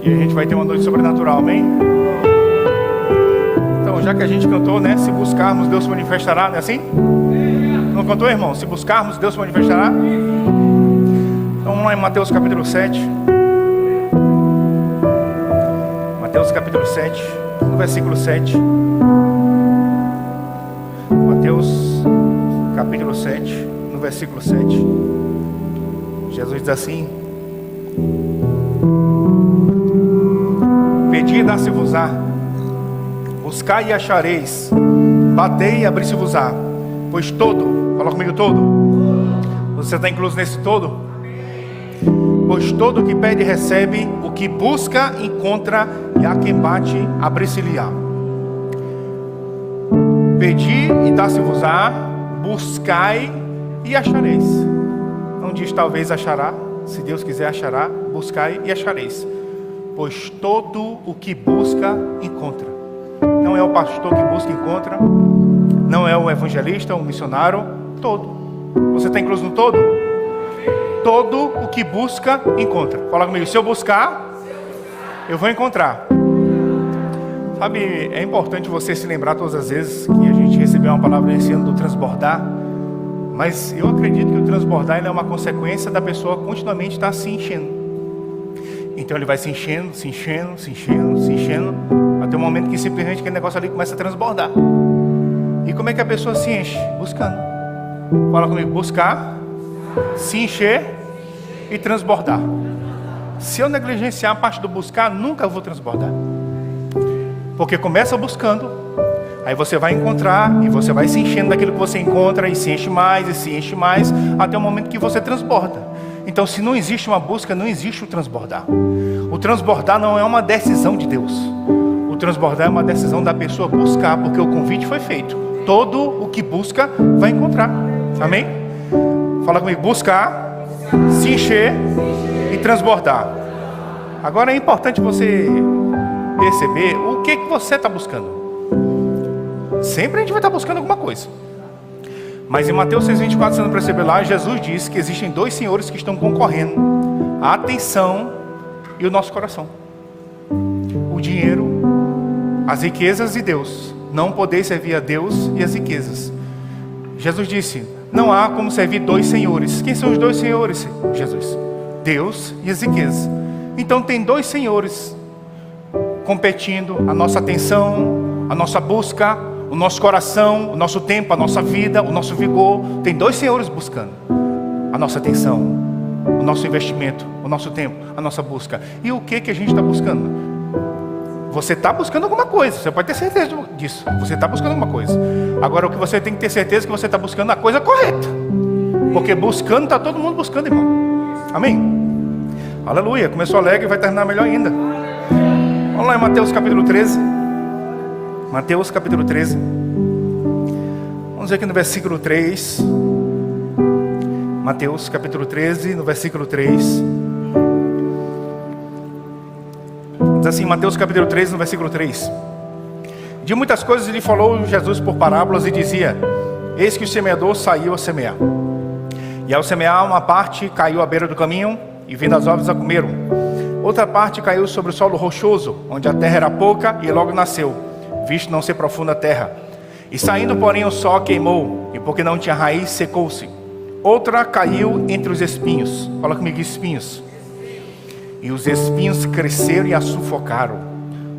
E a gente vai ter uma noite sobrenatural, amém? Então, já que a gente cantou, né? Se buscarmos, Deus se manifestará, não é assim? Não cantou, irmão? Se buscarmos, Deus se manifestará? Então vamos lá em Mateus capítulo 7. Mateus capítulo 7, no versículo 7. Mateus capítulo 7, no versículo 7. Jesus diz assim: Pedi e dá-se-vos-á, buscai e achareis, batei e abri-se-vos-á. Pois todo, fala comigo, todo. Você está incluso nesse todo? Pois todo que pede recebe, o que busca encontra, e a quem bate abrir-se-lhe-á. Pedi e dá-se-vos-á, buscai e achareis. Não diz talvez achará, se Deus quiser achará, buscai e achareis. Pois todo o que busca encontra. Não é o pastor que busca e encontra, não é o evangelista, o missionário, todo. Você está incluso no todo? Todo o que busca encontra. Fala comigo, se eu buscar, eu vou encontrar. Sabe, é importante você se lembrar todas as vezes que a gente recebeu uma palavra nesse ano do transbordar. Mas eu acredito que o transbordar ele é uma consequência da pessoa continuamente estar se enchendo. Então ele vai se enchendo, se enchendo, se enchendo, se enchendo, até o momento que simplesmente aquele negócio ali começa a transbordar. E como é que a pessoa se enche? Buscando. Fala comigo, buscar, se encher e transbordar. Se eu negligenciar a parte do buscar, nunca vou transbordar. Porque começa buscando, aí você vai encontrar, e você vai se enchendo daquilo que você encontra, e se enche mais, e se enche mais, até o momento que você transborda. Então, se não existe uma busca, não existe o transbordar. O transbordar não é uma decisão de Deus. O transbordar é uma decisão da pessoa buscar, porque o convite foi feito. Todo o que busca vai encontrar. Amém? Fala comigo, buscar, se encher e transbordar. Agora é importante você perceber o que você está buscando. Sempre a gente vai estar buscando alguma coisa. Mas em Mateus 6,24, você não percebeu lá, Jesus diz que existem dois senhores que estão concorrendo: a atenção e o nosso coração. O dinheiro, as riquezas e Deus. Não podeis servir a Deus e as riquezas. Jesus disse, não há como servir dois senhores. Quem são os dois senhores? Jesus, Deus e as riquezas. Então tem dois senhores competindo: a nossa atenção, a nossa busca, o nosso coração, o nosso tempo, a nossa vida, o nosso vigor. Tem dois senhores buscando a nossa atenção, o nosso investimento, o nosso tempo, a nossa busca. E o que a gente está buscando? Você está buscando alguma coisa, você pode ter certeza disso. Você está buscando alguma coisa. Agora o que você tem que ter certeza é que você está buscando a coisa correta. Porque buscando, está todo mundo buscando, irmão. Amém? Aleluia, começou alegre e vai terminar melhor ainda. Vamos lá em Mateus capítulo 13. Mateus capítulo 13. Vamos ver aqui no versículo 3. Mateus capítulo 13, no versículo 3. Diz assim, Mateus capítulo 13, no versículo 3. De muitas coisas lhe falou Jesus por parábolas e dizia: eis que o semeador saiu a semear. E ao semear, uma parte caiu à beira do caminho, e vindo as aves a comeram. Outra parte caiu sobre o solo rochoso, onde a terra era pouca, e logo nasceu, visto não ser profunda a terra. E saindo, porém, o sol queimou, e porque não tinha raiz, secou-se. Outra caiu entre os espinhos. Fala comigo, espinhos. E os espinhos cresceram e a sufocaram.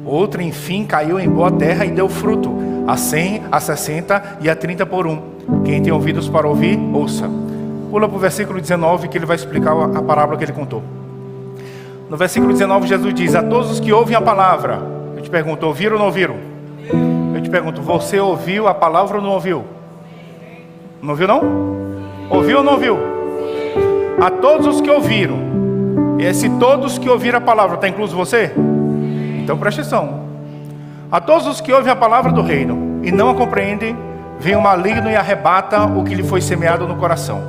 Outra, enfim, caiu em boa terra e deu fruto, a 100, a 60 e a 30 por um. Quem tem ouvidos para ouvir, ouça. Pula para o versículo 19, que ele vai explicar a parábola que ele contou. No versículo 19, Jesus diz: a todos os que ouvem a palavra. Eu te pergunto, ouviram ou não ouviram? Eu te pergunto, você ouviu a palavra ou não ouviu? Não ouviu não? Ouviu ou não ouviu? A todos os que ouviram. Esse todos que ouviram a palavra, está incluso você? Então preste atenção. A todos os que ouvem a palavra do reino e não a compreendem, vem o maligno e arrebata o que lhe foi semeado no coração.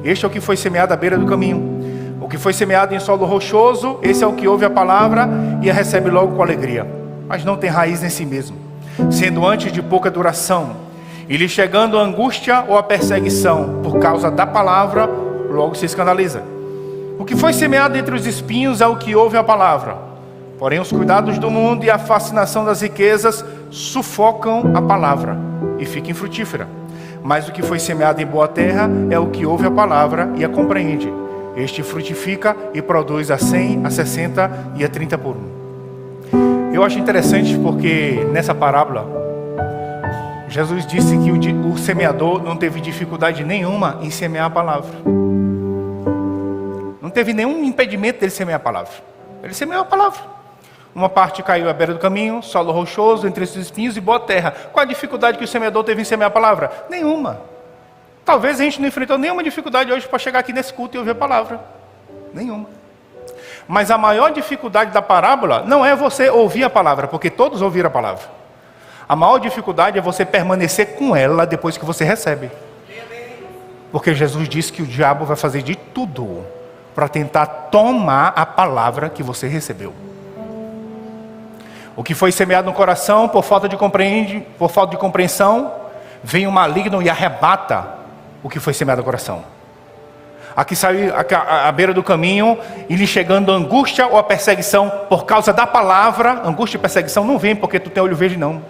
Este é o que foi semeado à beira do caminho. O que foi semeado em solo rochoso, esse é o que ouve a palavra e a recebe logo com alegria, mas não tem raiz em si mesmo, sendo antes de pouca duração, e lhe chegando a angústia ou a perseguição por causa da palavra, logo se escandaliza. O que foi semeado entre os espinhos é o que ouve a palavra, Porém, os cuidados do mundo e a fascinação das riquezas sufocam a palavra e fica infrutífera. Mas o que foi semeado em boa terra é o que ouve a palavra e a compreende. Este frutifica e produz a 100, a 60 e a 30 por um. Eu acho interessante porque nessa parábola, Jesus disse que o semeador não teve dificuldade nenhuma em semear a palavra. Não teve nenhum impedimento dele semear a palavra. Ele semeou a palavra. Uma parte caiu à beira do caminho, solo rochoso, entre esses espinhos e boa terra. Qual a dificuldade que o semeador teve em semear a palavra? Nenhuma. Talvez a gente não enfrentou nenhuma dificuldade hoje para chegar aqui nesse culto e ouvir a palavra. Nenhuma. Mas a maior dificuldade da parábola não é você ouvir a palavra, porque todos ouviram a palavra. A maior dificuldade é você permanecer com ela depois que você recebe. Porque Jesus disse que o diabo vai fazer de tudo para tentar tomar a palavra que você recebeu. O que foi semeado no coração, por falta de compreensão, vem o maligno e arrebata o que foi semeado no coração. Aqui saiu à beira do caminho, e lhe chegando a angústia ou a perseguição por causa da palavra. Angústia e perseguição não vem porque tu tem olho verde, não.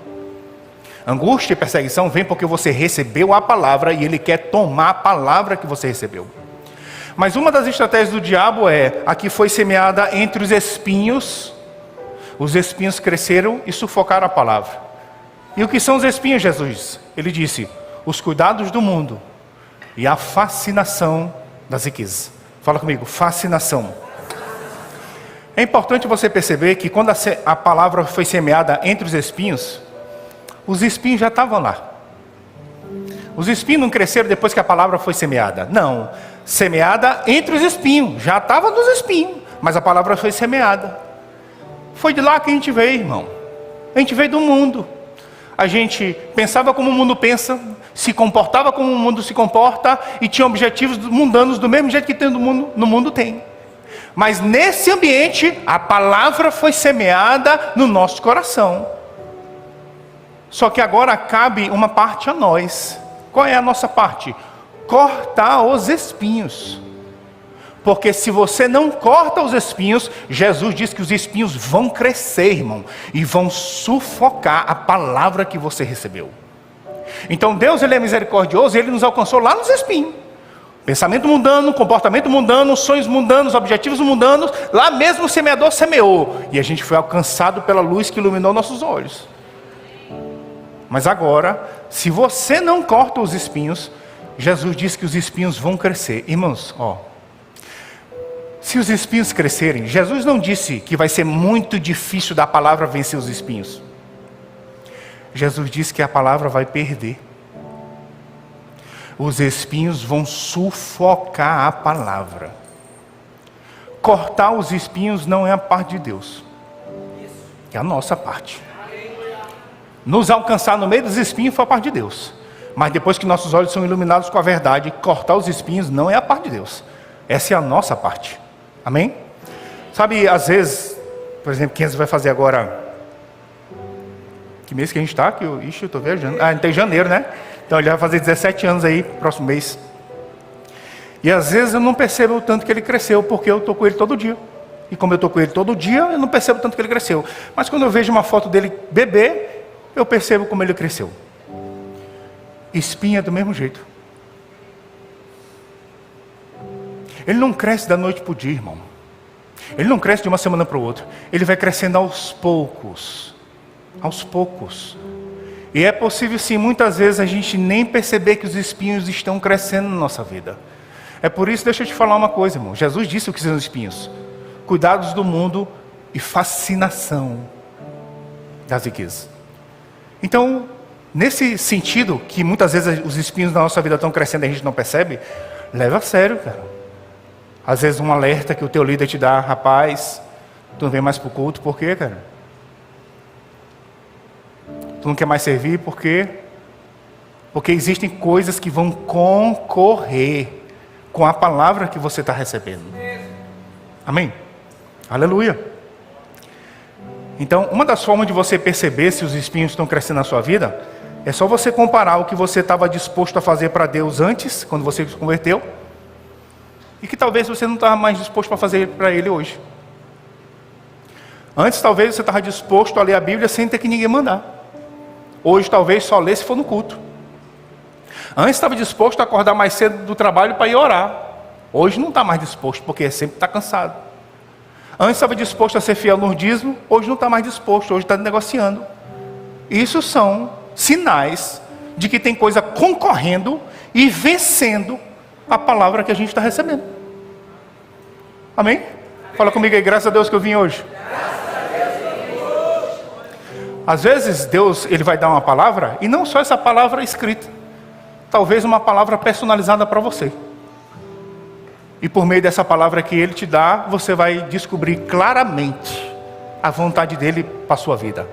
Angústia e perseguição vem porque você recebeu a palavra e ele quer tomar a palavra que você recebeu. Mas uma das estratégias do diabo é: aqui foi semeada entre os espinhos. Os espinhos cresceram e sufocaram a palavra. E o que são os espinhos, Jesus? Ele disse: os cuidados do mundo e a fascinação das riquezas. Fala comigo, fascinação. É importante você perceber que quando a palavra foi semeada entre os espinhos já estavam lá. Os espinhos não cresceram depois que a palavra foi semeada. Não, semeada entre os espinhos. Já estava nos espinhos, mas a palavra foi semeada. Foi de lá que a gente veio, irmão. A gente veio do mundo. A gente pensava como o mundo pensa, se comportava como o mundo se comporta e tinha objetivos mundanos do mesmo jeito que tem no mundo tem. Mas nesse ambiente, a palavra foi semeada no nosso coração. Só que agora cabe uma parte a nós. Qual é a nossa parte? Cortar os espinhos. Porque se você não corta os espinhos, Jesus diz que os espinhos vão crescer, irmão, e vão sufocar a palavra que você recebeu. Então Deus, Ele é misericordioso e Ele nos alcançou lá nos espinhos. Pensamento mundano, comportamento mundano, sonhos mundanos, objetivos mundanos. Lá mesmo o semeador semeou. E a gente foi alcançado pela luz que iluminou nossos olhos. Mas agora, se você não corta os espinhos, Jesus diz que os espinhos vão crescer. Irmãos, se os espinhos crescerem, Jesus não disse que vai ser muito difícil da palavra vencer os espinhos. Jesus disse que a palavra vai perder. Os espinhos vão sufocar a palavra. Cortar os espinhos não é a parte de Deus, é a nossa parte. Nos alcançar no meio dos espinhos foi a parte de Deus. Mas depois que nossos olhos são iluminados com a verdade, cortar os espinhos não é a parte de Deus. Essa é a nossa parte. Amém? Sabe, às vezes, por exemplo, quem vai fazer agora... Que mês que a gente está? Eu estou viajando. Então em janeiro, né? Então ele vai fazer 17 anos aí, próximo mês. E às vezes eu não percebo o tanto que ele cresceu, porque eu estou com ele todo dia. E como eu estou com ele todo dia, eu não percebo o tanto que ele cresceu. Mas quando eu vejo uma foto dele bebê, eu percebo como ele cresceu. Espinha do mesmo jeito. Ele não cresce da noite para o dia, irmão. Ele não cresce de uma semana para outra. Ele vai crescendo aos poucos. Aos poucos. E é possível sim, muitas vezes a gente nem perceber que os espinhos estão crescendo na nossa vida. É por isso, deixa eu te falar uma coisa, irmão. Jesus disse o que são os espinhos: cuidados do mundo e fascinação das riquezas. Então, nesse sentido, que muitas vezes os espinhos da nossa vida estão crescendo e a gente não percebe, leva a sério, cara. Às vezes um alerta que o teu líder te dá: rapaz, tu não vem mais para o culto, por quê, cara? Tu não quer mais servir, por quê? Porque existem coisas que vão concorrer com a palavra que você está recebendo. Amém? Aleluia. Então, uma das formas de você perceber se os espinhos estão crescendo na sua vida, é só você comparar o que você estava disposto a fazer para Deus antes, quando você se converteu, e que talvez você não estava mais disposto para fazer para Ele hoje. Antes talvez você estava disposto a ler a Bíblia sem ter que ninguém mandar. Hoje talvez só lê se for no culto. Antes estava disposto a acordar mais cedo do trabalho para ir orar. Hoje não está mais disposto, porque sempre está cansado. Antes estava disposto a ser fiel no dízimo, hoje não está mais disposto, hoje está negociando. Isso são sinais de que tem coisa concorrendo e vencendo a palavra que a gente está recebendo. Amém? Fala comigo aí, graças a Deus que eu vim hoje. Às vezes Deus ele vai dar uma palavra, e não só essa palavra escrita, talvez uma palavra personalizada para você. E por meio dessa palavra que Ele te dá, você vai descobrir claramente a vontade dEle para a sua vida.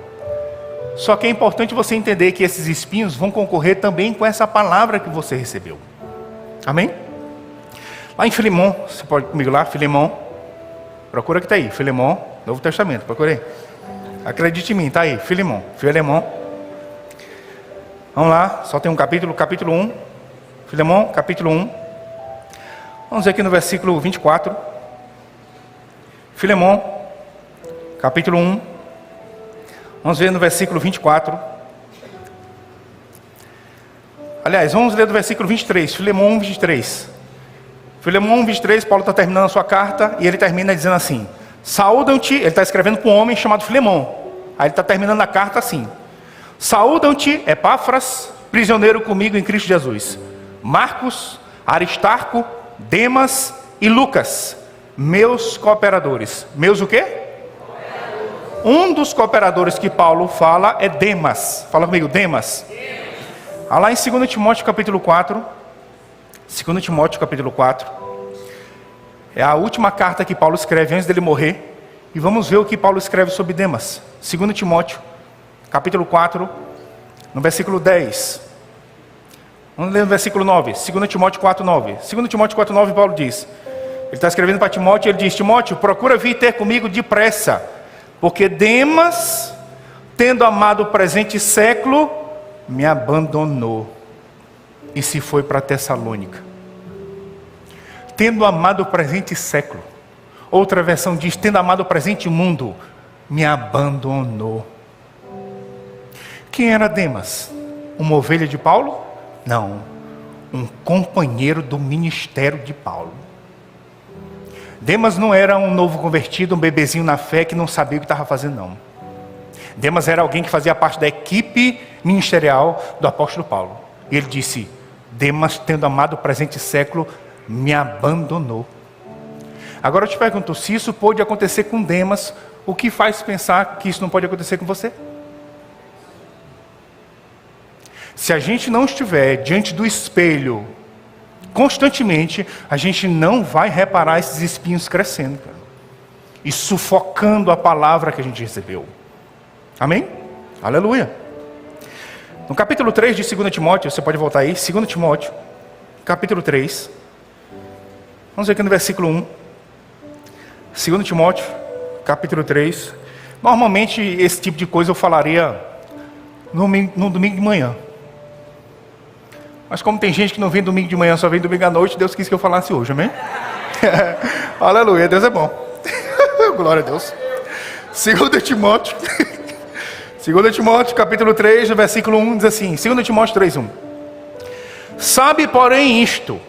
Só que é importante você entender que esses espinhos vão concorrer também com essa palavra que você recebeu. Amém? Lá em Filemão, você pode ir comigo lá, Filemão. Procura que está aí, Filemão, Novo Testamento, procurei. Acredite em mim, está aí, Filemão. Vamos lá, só tem um capítulo 1. Filemão, capítulo 1. Vamos ver aqui no versículo 24. Filemão, capítulo 1. Vamos ver no versículo 24. Aliás, vamos ler do versículo 23. Filemão 1, 23. Filemão 1, 23, Paulo está terminando a sua carta e ele termina dizendo assim: saúdam-te, ele está escrevendo para um homem chamado Filemão. Aí ele está terminando a carta assim: saúdam-te, Epáfras, prisioneiro comigo em Cristo Jesus, Marcos, Aristarco, Demas e Lucas, meus cooperadores. Meus o quê? Um dos cooperadores que Paulo fala é Demas. Fala comigo, Demas. Olha lá em 2 Timóteo capítulo 4. 2 Timóteo capítulo 4. É a última carta que Paulo escreve antes dele morrer. E vamos ver o que Paulo escreve sobre Demas. 2 Timóteo capítulo 4, no versículo 10. Vamos ler no versículo 9, 2 Timóteo 4, 9. 2 Timóteo 4, 9, Paulo diz, ele está escrevendo para Timóteo, ele diz: Timóteo, procura vir ter comigo depressa, porque Demas, tendo amado o presente século, me abandonou e se foi para Tessalônica. Tendo amado o presente século. Outra versão diz, tendo amado o presente mundo, me abandonou. Quem era Demas? Uma ovelha de Paulo? Não, um companheiro do ministério de Paulo. Demas não era um novo convertido, um bebezinho na fé que não sabia o que estava fazendo, não. Demas era alguém que fazia parte da equipe ministerial do apóstolo Paulo. E ele disse: Demas, tendo amado o presente século, me abandonou. Agora eu te pergunto, se isso pode acontecer com Demas, o que faz pensar que isso não pode acontecer com você? Se a gente não estiver diante do espelho constantemente, a gente não vai reparar esses espinhos crescendo, cara, e sufocando a palavra que a gente recebeu. Amém? Aleluia. No capítulo 3 de 2 Timóteo, você pode voltar aí, 2 Timóteo, capítulo 3. Vamos ver aqui no versículo 1. 2 Timóteo, capítulo 3. Normalmente esse tipo de coisa eu falaria no domingo de manhã. Mas como tem gente que não vem domingo de manhã, só vem domingo à noite, Deus quis que eu falasse hoje, amém? Aleluia, Deus é bom. Glória a Deus. 2 Timóteo, 2 Timóteo, capítulo 3, no versículo 1, diz assim, 2 Timóteo 3, 1. Sabe, porém, isto.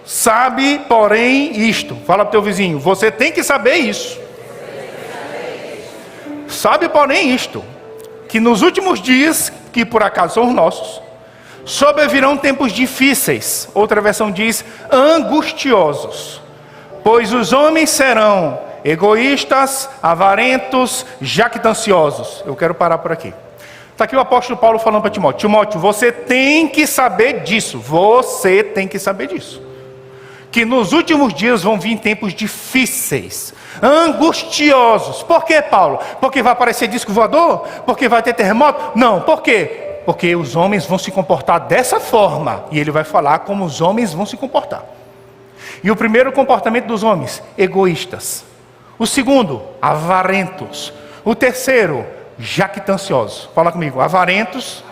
Fala para o teu vizinho, você tem que saber isso. Sabe, porém, isto, que nos últimos dias, que por acaso são os nossos, sobrevirão tempos difíceis. Outra versão diz, angustiosos. Pois os homens serão egoístas, avarentos, jactanciosos. Eu quero parar por aqui. Está aqui o apóstolo Paulo falando para Timóteo. Timóteo, você tem que saber disso. Você tem que saber disso. Que nos últimos dias vão vir tempos difíceis, angustiosos. Por quê, Paulo? Porque vai aparecer disco voador? Porque vai ter terremoto? Não, por quê? Porque os homens vão se comportar dessa forma. E ele vai falar como os homens vão se comportar. E o primeiro comportamento dos homens, egoístas. O segundo, avarentos. O terceiro, jactanciosos. Fala comigo, avarentos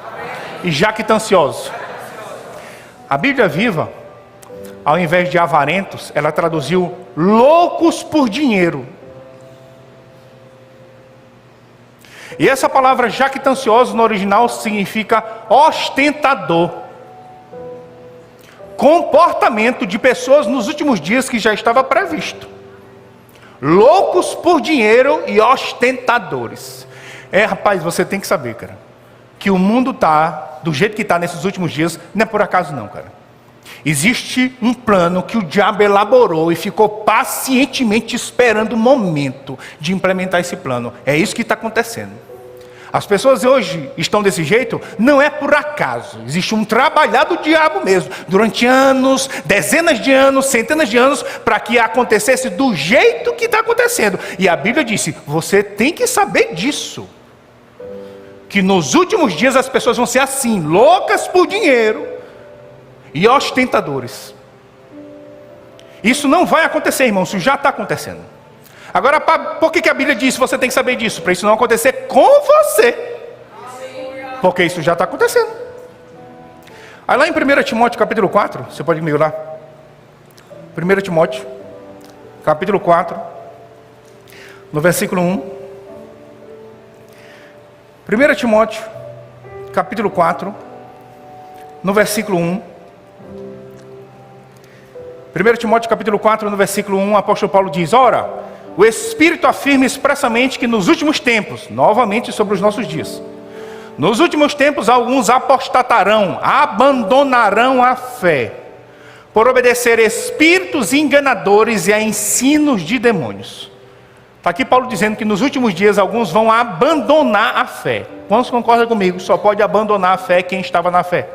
e jactanciosos. A Bíblia Viva, ao invés de avarentos, ela traduziu loucos por dinheiro. E essa palavra jactancioso no original significa ostentador. Comportamento de pessoas nos últimos dias que já estava previsto. Loucos por dinheiro e ostentadores. Rapaz, você tem que saber, cara, que o mundo está do jeito que está nesses últimos dias, não é por acaso não, cara. Existe um plano que o diabo elaborou e ficou pacientemente esperando o momento de implementar esse plano. É isso que está acontecendo. As pessoas hoje estão desse jeito, não é por acaso. Existe um trabalhar do diabo mesmo, durante anos, dezenas de anos, centenas de anos, para que acontecesse do jeito que está acontecendo. E a Bíblia disse, você tem que saber disso. Que nos últimos dias as pessoas vão ser assim, loucas por dinheiro e ostentadores. Isso não vai acontecer, irmão, isso já está acontecendo. Agora, por que a Bíblia diz que você tem que saber disso? Para isso não acontecer com você. Porque isso já está acontecendo. Aí lá em 1 Timóteo capítulo 4, você pode me lá. 1 Timóteo capítulo 4, no versículo 1. 1 Timóteo capítulo 4, no versículo 1. 1 Timóteo capítulo 4, no versículo 1, o apóstolo Paulo diz, ora, o Espírito afirma expressamente que nos últimos tempos, novamente sobre os nossos dias, nos últimos tempos alguns apostatarão, abandonarão a fé, por obedecer espíritos enganadores e a ensinos de demônios. Está aqui Paulo dizendo que nos últimos dias alguns vão abandonar a fé. Quantos concordam comigo? Só pode abandonar a fé quem estava na fé.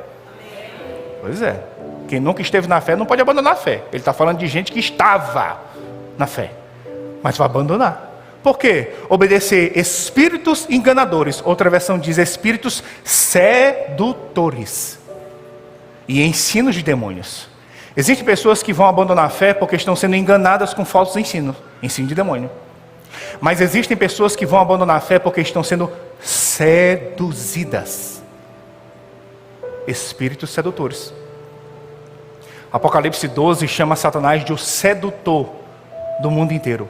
Pois é. Quem nunca esteve na fé não pode abandonar a fé. Ele está falando de gente que estava na fé, mas vai abandonar. Por quê? Obedecer espíritos enganadores. Outra versão diz espíritos sedutores e ensinos de demônios. Existem pessoas que vão abandonar a fé porque estão sendo enganadas com falsos ensinos, ensino de demônio. Mas existem pessoas que vão abandonar a fé porque estão sendo seduzidas. Espíritos sedutores. Apocalipse 12 chama Satanás de o sedutor do mundo inteiro.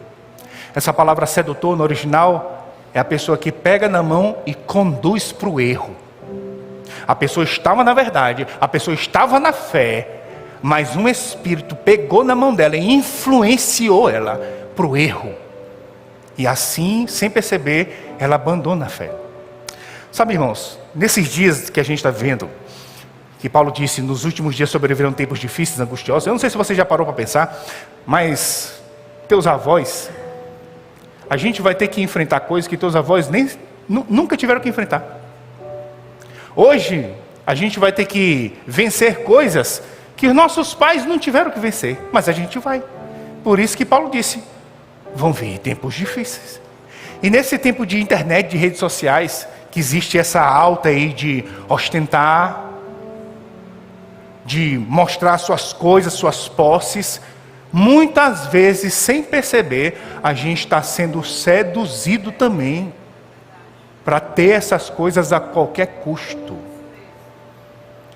Essa palavra sedutor no original é a pessoa que pega na mão e conduz para o erro. A pessoa estava na verdade, a pessoa estava na fé, mas um espírito pegou na mão dela e influenciou ela para o erro. E assim, sem perceber, ela abandona a fé. Sabe, irmãos, nesses dias que a gente está vendo, que Paulo disse, nos últimos dias sobreviverão tempos difíceis, angustiosos. Eu não sei se você já parou para pensar, mas teus avós, a gente vai ter que enfrentar coisas que teus avós nunca tiveram que enfrentar. Hoje, a gente vai ter que vencer coisas que os nossos pais não tiveram que vencer, mas a gente vai. Por isso que Paulo disse, vão vir tempos difíceis. E nesse tempo de internet, de redes sociais, que existe essa alta aí de ostentar, de mostrar suas coisas, suas posses, muitas vezes, sem perceber, a gente está sendo seduzido também para ter essas coisas a qualquer custo.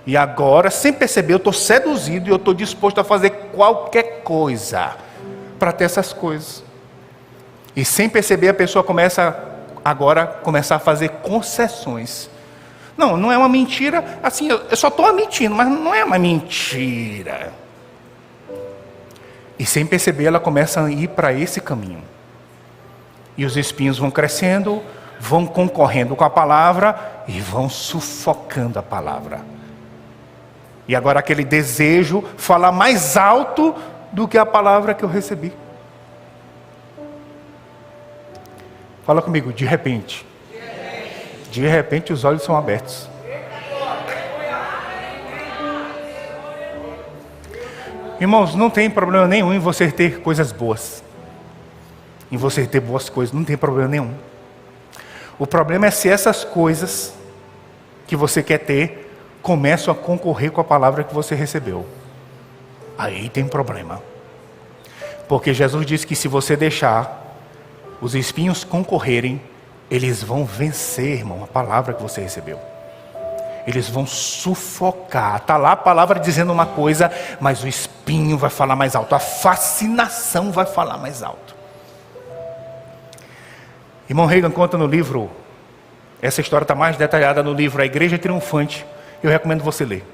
E agora, sem perceber, eu estou seduzido e eu estou disposto a fazer qualquer coisa para ter essas coisas. E sem perceber, a pessoa começa a fazer concessões. Não é uma mentira, assim, eu só estou mentindo, mas não é uma mentira. E sem perceber, ela começa a ir para esse caminho. E os espinhos vão crescendo, vão concorrendo com a palavra e vão sufocando a palavra. E agora aquele desejo falar mais alto do que a palavra que eu recebi. Fala comigo, de repente. De repente os olhos são abertos. Irmãos, não tem problema nenhum em você ter coisas boas. Em você ter boas coisas, não tem problema nenhum. O problema é se essas coisas que você quer ter começam a concorrer com a palavra que você recebeu. Aí tem problema. Porque Jesus disse que se você deixar os espinhos concorrerem, eles vão vencer, irmão, a palavra que você recebeu. Eles vão sufocar. Está lá a palavra dizendo uma coisa, mas o espinho vai falar mais alto. A fascinação vai falar mais alto. Irmão Reagan conta no livro Essa história está mais detalhada no livro A Igreja Triunfante. Eu recomendo você ler.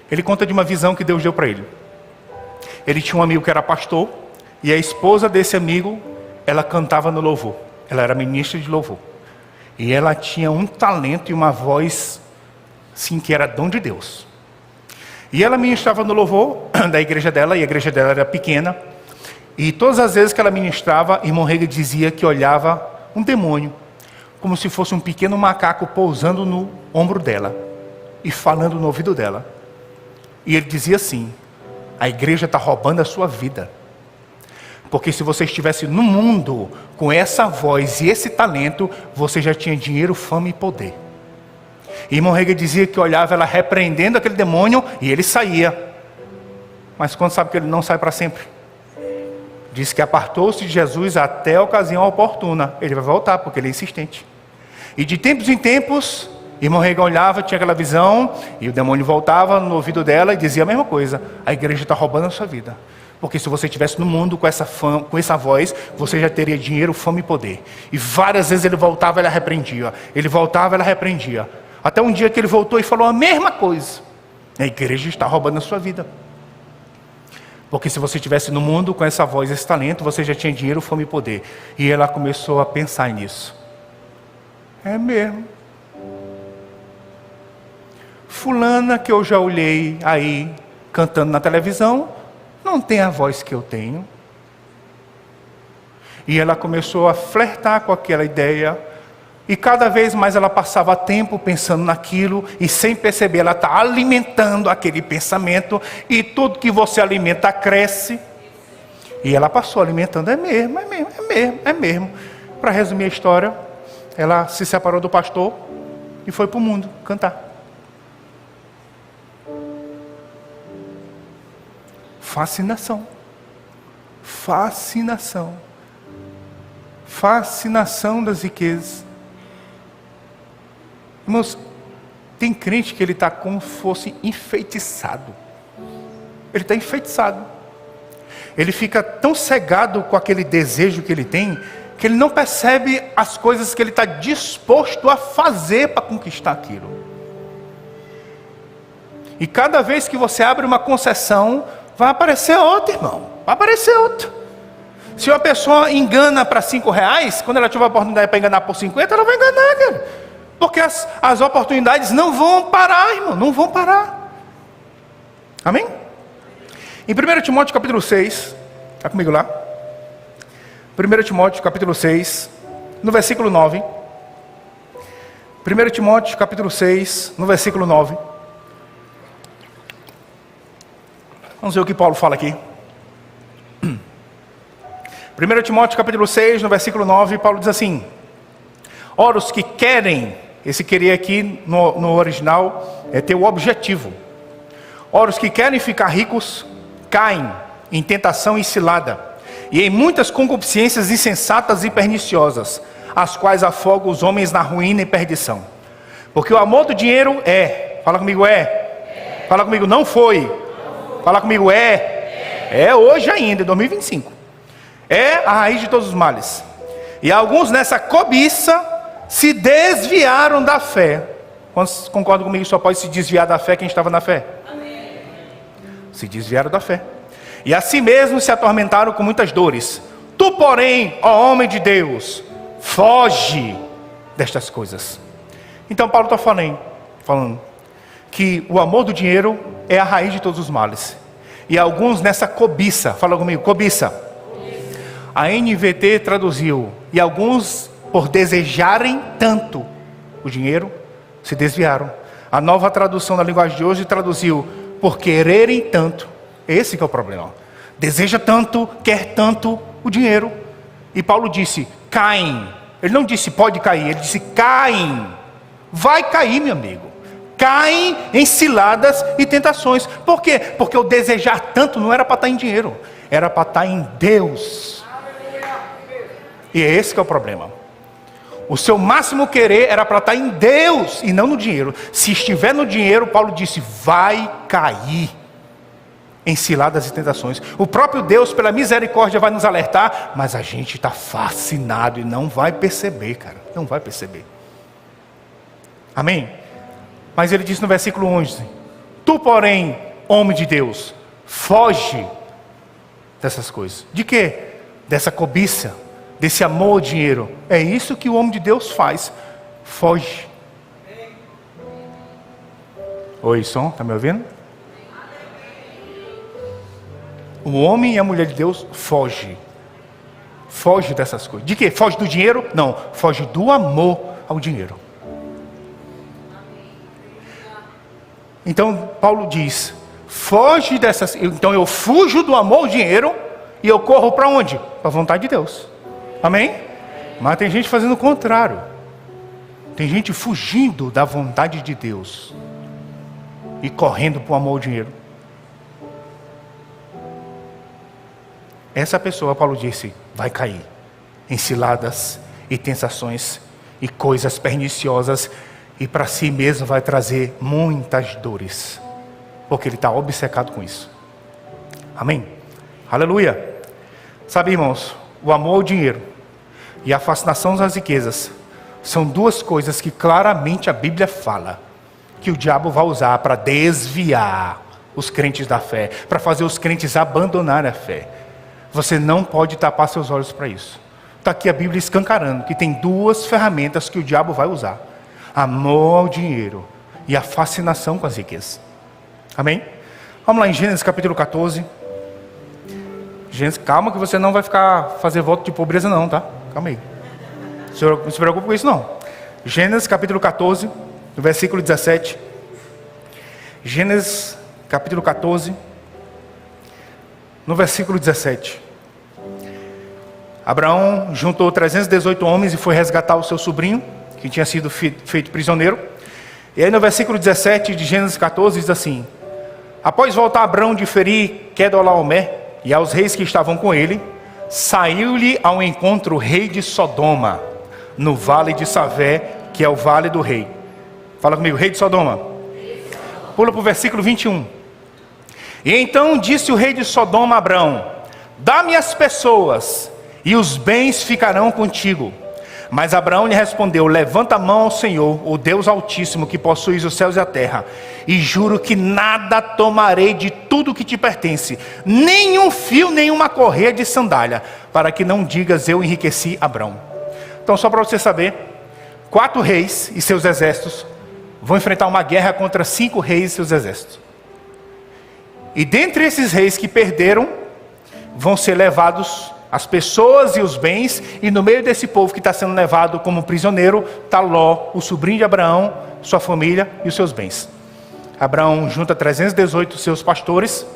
Ele conta de uma visão que Deus deu para ele. Ele tinha um amigo que era pastor, e a esposa desse amigo, ela cantava no louvor. Ela era ministra de louvor. E ela tinha um talento e uma voz, sim, que era dom de Deus. E ela ministrava no louvor da igreja dela, e a igreja dela era pequena. E todas as vezes que ela ministrava, irmão Rega dizia que olhava um demônio, como se fosse um pequeno macaco pousando no ombro dela e falando no ouvido dela. E ele dizia assim: a igreja está roubando a sua vida. Porque se você estivesse no mundo com essa voz e esse talento, você já tinha dinheiro, fama e poder. E irmão Rega dizia que olhava ela repreendendo aquele demônio e ele saía. Mas quando sabe que ele não sai para sempre? Diz que apartou-se de Jesus até a ocasião oportuna. Ele vai voltar porque ele é insistente. E de tempos em tempos, irmão Rega olhava, tinha aquela visão, e o demônio voltava no ouvido dela e dizia a mesma coisa: a igreja está roubando a sua vida. Porque se você estivesse no mundo com essa fama, com essa voz, você já teria dinheiro, fama e poder. E várias vezes ele voltava, ela repreendia. Ele voltava, ela repreendia. Até um dia que ele voltou e falou a mesma coisa: a igreja está roubando a sua vida. Porque se você estivesse no mundo com essa voz, esse talento, você já tinha dinheiro, fama e poder. E ela começou a pensar nisso. É mesmo. Fulana que eu já olhei aí cantando na televisão, não tem a voz que eu tenho. E ela começou a flertar com aquela ideia. E cada vez mais ela passava tempo pensando naquilo. E sem perceber, ela está alimentando aquele pensamento. E tudo que você alimenta cresce. E ela passou alimentando. É mesmo. Para resumir a história, ela se separou do pastor e foi para o mundo cantar. Fascinação. Fascinação das riquezas. Irmãos, tem crente que ele está como se fosse enfeitiçado. Ele está enfeitiçado. Ele fica tão cegado com aquele desejo que ele tem, que ele não percebe as coisas que ele está disposto a fazer para conquistar aquilo. E cada vez que você abre uma concessão, vai aparecer outro, irmão. Vai aparecer outro. Se uma pessoa engana para R$5, quando ela tiver a oportunidade para enganar por 50, ela vai enganar, cara. Porque as oportunidades não vão parar, irmão. Não vão parar. Amém? Em 1 Timóteo capítulo 6, está comigo lá? 1 Timóteo capítulo 6, no versículo 9. 1 Timóteo capítulo 6, no versículo 9. Vamos ver o que Paulo fala aqui. 1 Timóteo capítulo 6, no versículo 9, Paulo diz assim: ora, os que querem, esse querer aqui no original é ter o objetivo. Ora, os que querem ficar ricos caem em tentação e cilada, e em muitas concupiscências insensatas e perniciosas, as quais afogam os homens na ruína e perdição. Porque o amor do dinheiro fala comigo, fala comigo, não foi. Fala comigo, é hoje ainda, em 2025. É a raiz de todos os males. E alguns nessa cobiça se desviaram da fé. Quantos concordam comigo que só pode se desviar da fé quem estava na fé? Amém. Se desviaram da fé. E assim mesmo se atormentaram com muitas dores. Tu, porém, ó homem de Deus, foge destas coisas. Então Paulo está falando que o amor do dinheiro é a raiz de todos os males. E alguns nessa cobiça, fala comigo, cobiça. A NVT traduziu, e alguns, por desejarem tanto o dinheiro, se desviaram. A Nova Tradução da linguagem de hoje traduziu, por quererem tanto. Esse que é o problema. Deseja tanto, quer tanto o dinheiro. E Paulo disse, caem. Ele não disse pode cair, ele disse caem. Vai cair, meu amigo. Caem em ciladas e tentações. Por quê? Porque o desejar tanto não era para estar em dinheiro, era para estar em Deus. E é esse que é o problema. O seu máximo querer era para estar em Deus e não no dinheiro. Se estiver no dinheiro, Paulo disse, vai cair em ciladas e tentações. O próprio Deus, pela misericórdia, vai nos alertar, mas a gente está fascinado e não vai perceber, cara. Não vai perceber. Amém? Mas ele diz no versículo 11: tu, porém, homem de Deus, foge dessas coisas. De quê? Dessa cobiça, desse amor ao dinheiro. É isso que o homem de Deus faz. Foge. Oi, som, tá me ouvindo? O homem e a mulher de Deus foge. Foge dessas coisas. De quê? Foge do dinheiro? Não, foge do amor ao dinheiro. Então Paulo diz: foge dessas. Então eu fujo do amor ao dinheiro e eu corro para onde? Para a vontade de Deus. Amém? Mas tem gente fazendo o contrário. Tem gente fugindo da vontade de Deus e correndo para o amor ao dinheiro. Essa pessoa, Paulo disse, vai cair em ciladas e tentações e coisas perniciosas, e para si mesmo vai trazer muitas dores, porque ele está obcecado com isso. Amém? Aleluia. Sabe, irmãos, o amor ao dinheiro e a fascinação das riquezas são duas coisas que claramente a Bíblia fala que o diabo vai usar para desviar os crentes da fé, para fazer os crentes abandonarem a fé. Você não pode tapar seus olhos para isso. Está aqui a Bíblia escancarando que tem duas ferramentas que o diabo vai usar: amor ao dinheiro e a fascinação com as riquezas. Amém? Vamos lá em Gênesis capítulo 14. Gênesis, calma que você não vai fazer voto de pobreza não, tá? Calma aí. Não se preocupe com isso não. Gênesis capítulo 14, no versículo 17. Gênesis capítulo 14, no versículo 17. Abraão juntou 318 homens e foi resgatar o seu sobrinho, que tinha sido feito prisioneiro. E aí no versículo 17 de Gênesis 14 diz assim: após voltar Abraão de ferir Quedorlaomer e aos reis que estavam com ele, saiu-lhe ao encontro o rei de Sodoma, no vale de Savé, que é o vale do rei. Fala comigo, rei de Sodoma. Pula para o versículo 21. E então disse o rei de Sodoma a Abraão: dá-me as pessoas, e os bens ficarão contigo. Mas Abraão lhe respondeu: levanta a mão ao Senhor, o Deus Altíssimo, que possuis os céus e a terra, e juro que nada tomarei de tudo que te pertence, nem um fio, nem uma correia de sandália, para que não digas eu enriqueci Abraão. Então, só para você saber, 4 reis e seus exércitos vão enfrentar uma guerra contra 5 reis e seus exércitos. E dentre esses reis que perderam, vão ser levados as pessoas e os bens, e no meio desse povo que está sendo levado como prisioneiro, está Ló, o sobrinho de Abraão, sua família e os seus bens. Abraão junta 318 seus pastores,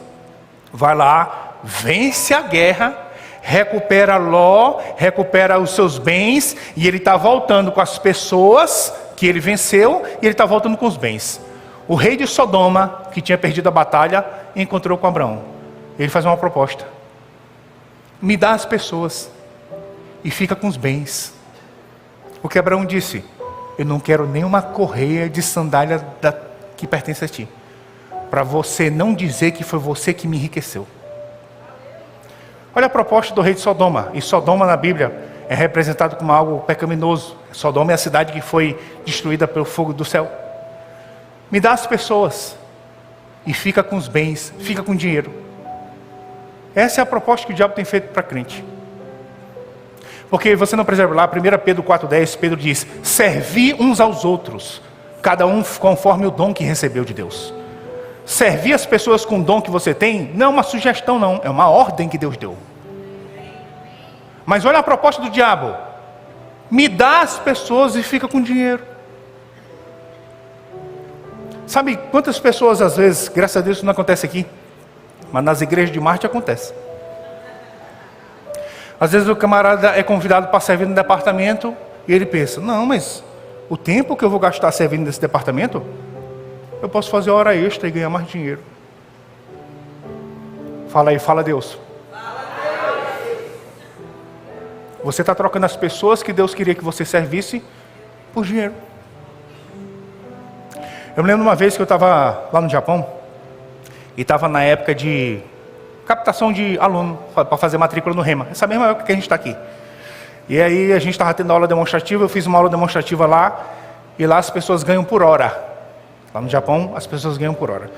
vai lá, vence a guerra, recupera Ló, recupera os seus bens, e ele está voltando com as pessoas que ele venceu, e ele está voltando com os bens. O rei de Sodoma, que tinha perdido a batalha, encontrou com Abraão. Ele faz uma proposta: me dá as pessoas e fica com os bens. O que Abraão disse: eu não quero nenhuma correia de sandália que pertence a ti, para você não dizer que foi você que me enriqueceu. Olha a proposta do rei de Sodoma. E Sodoma na Bíblia é representado como algo pecaminoso. Sodoma é a cidade que foi destruída pelo fogo do céu. Me dá as pessoas e fica com os bens, fica com o dinheiro. Essa é a proposta que o diabo tem feito para crente. Porque você não percebe lá, 1 Pedro 4,10, Pedro diz: servi uns aos outros, cada um conforme o dom que recebeu de Deus. Servir as pessoas com o dom que você tem não é uma sugestão não, é uma ordem que Deus deu. Mas olha a proposta do diabo: me dá as pessoas e fica com dinheiro. Sabe quantas pessoas às vezes, graças a Deus isso não acontece aqui, mas nas igrejas de Marte acontece. Às vezes o camarada é convidado para servir no departamento e ele pensa: não, mas o tempo que eu vou gastar servindo nesse departamento, eu posso fazer hora extra e ganhar mais dinheiro. Fala aí, fala Deus. Você está trocando as pessoas que Deus queria que você servisse por dinheiro. Eu me lembro uma vez que eu estava lá no Japão, e estava na época de captação de aluno para fazer matrícula no Rema. Essa mesma época que a gente está aqui. E aí a gente estava tendo aula demonstrativa, eu fiz uma aula demonstrativa lá, e lá as pessoas ganham por hora. Lá no Japão, as pessoas ganham por hora.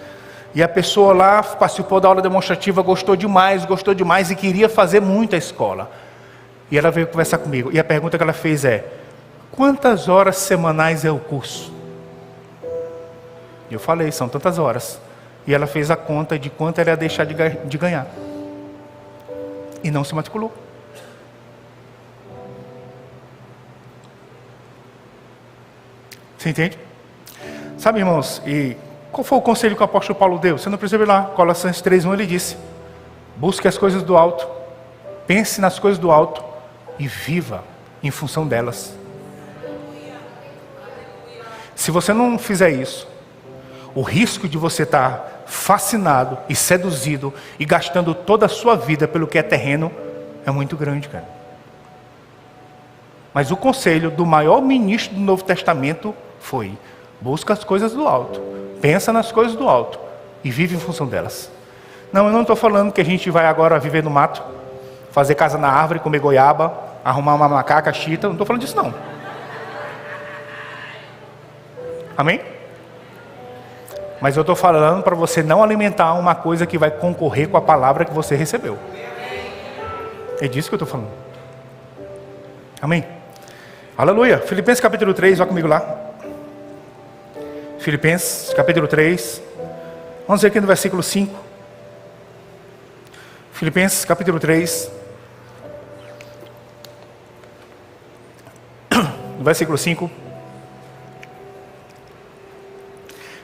E a pessoa lá participou da aula demonstrativa, gostou demais e queria fazer muito a escola. E ela veio conversar comigo. E a pergunta que ela fez é: quantas horas semanais é o curso? Eu falei, são tantas horas. E ela fez a conta de quanto ela ia deixar de ganhar. E não se matriculou. Você entende? Sabe, irmãos, e qual foi o conselho que o apóstolo Paulo deu? Você não precisa ir lá. Colossenses 3:1 ele disse: busque as coisas do alto, pense nas coisas do alto e viva em função delas. Se você não fizer isso, o risco de você estar fascinado e seduzido e gastando toda a sua vida pelo que é terreno é muito grande, cara. Mas o conselho do maior ministro do Novo Testamento foi: busca as coisas do alto, pensa nas coisas do alto e vive em função delas. Não, eu não estou falando que a gente vai agora viver no mato, fazer casa na árvore, comer goiaba, arrumar uma macaca, chita, não estou falando disso não. Amém? Mas eu estou falando para você não alimentar uma coisa que vai concorrer com a palavra que você recebeu. É disso que eu estou falando. Amém? Aleluia. Filipenses capítulo 3, vai comigo lá. Filipenses capítulo 3. Vamos ver aqui no versículo 5. Filipenses capítulo 3. No versículo 5.